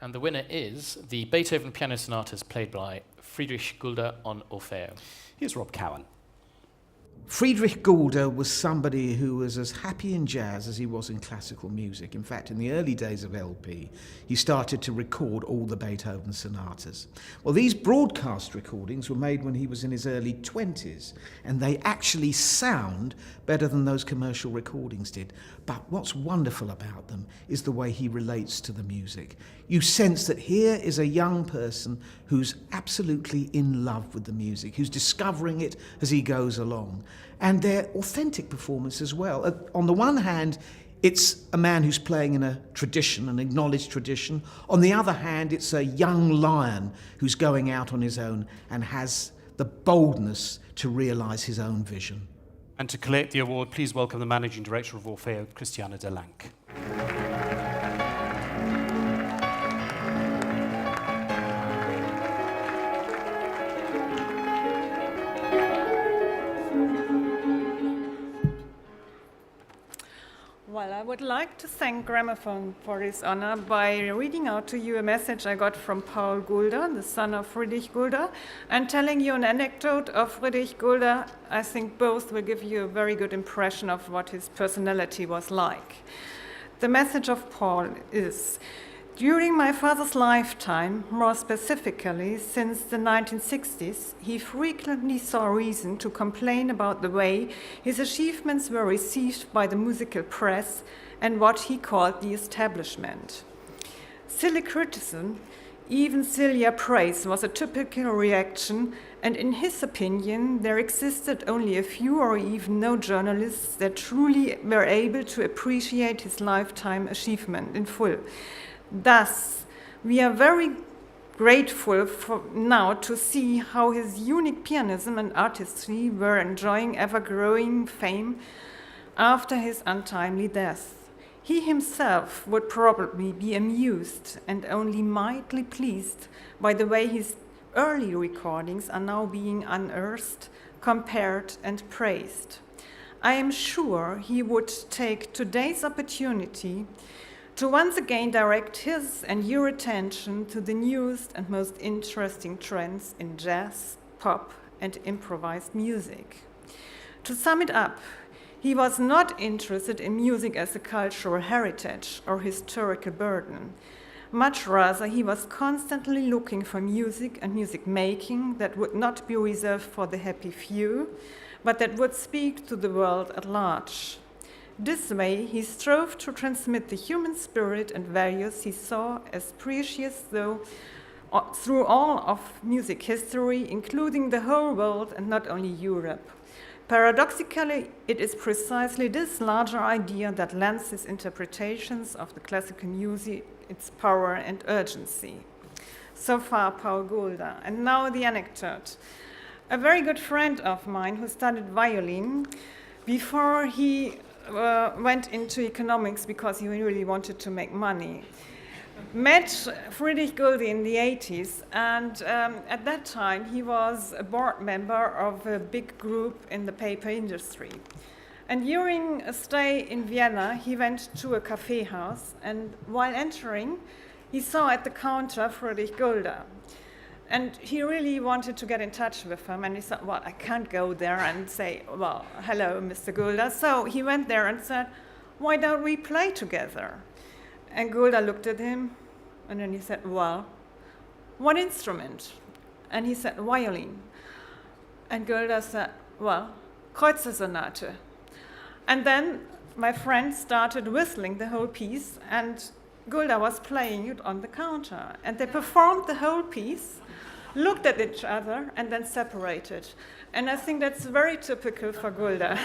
And the winner is the Beethoven piano sonatas played by Friedrich Gulda on Orfeo. Here's Rob Cowan. Friedrich Gulda was somebody who was as happy in jazz as he was in classical music. In fact, in the early days of LP, he started to record all the Beethoven sonatas. Well, these broadcast recordings were made when he was in his early 20s, and they actually sound better than those commercial recordings did. But what's wonderful about them is the way he relates to the music. You sense that here is a young person who's absolutely in love with the music, who's discovering it as he goes along. And they're authentic performance as well. On the one hand, it's a man who's playing in a tradition, an acknowledged tradition. On the other hand, it's a young lion who's going out on his own and has the boldness to realise his own vision. And to collect the award, please welcome the Managing Director of Orfeo, Christiane Delank. Well, I would like to thank Gramophone for this honor by reading out to you a message I got from Paul Gulda, the son of Friedrich Gulda, and telling you an anecdote of Friedrich Gulda. I think both will give you a very good impression of what his personality was like. The message of Paul is, during my father's lifetime, more specifically since the 1960s, he frequently saw reason to complain about the way his achievements were received by the musical press and what he called the establishment. Silly criticism, even sillier praise, was a typical reaction, and in his opinion, there existed only a few or even no journalists that truly were able to appreciate his lifetime achievement in full. Thus, we are very grateful for now to see how his unique pianism and artistry were enjoying ever-growing fame after his untimely death. He himself would probably be amused and only mildly pleased by the way his early recordings are now being unearthed, compared, and praised. I am sure he would take today's opportunity to once again direct his and your attention to the newest and most interesting trends in jazz, pop, and improvised music. To sum it up, he was not interested in music as a cultural heritage or historical burden. Much rather, he was constantly looking for music and music making that would not be reserved for the happy few, but that would speak to the world at large. This way, he strove to transmit the human spirit and values he saw as precious through all of music history, including the whole world and not only Europe. Paradoxically, it is precisely this larger idea that lends his interpretations of the classical music its power and urgency. So far, Paul Gulda. And now the anecdote. A very good friend of mine who studied violin before he went into economics because he really wanted to make money, met Friedrich Gulda in the 80s, and at that time he was a board member of a big group in the paper industry. And during a stay in Vienna, he went to a cafe house, and while entering, he saw at the counter Friedrich Gulda. And he really wanted to get in touch with him, and he said, well, I can't go there and say, well, hello, Mr. Gulda. So he went there and said, why don't we play together? And Gulda looked at him, and then he said, well, what instrument? And he said, violin. And Gulda said, well, Kreuzesonate. And then my friend started whistling the whole piece, and Gulda was playing it on the counter. And they performed the whole piece, looked at each other, and then separated. And I think that's very typical for Gulda.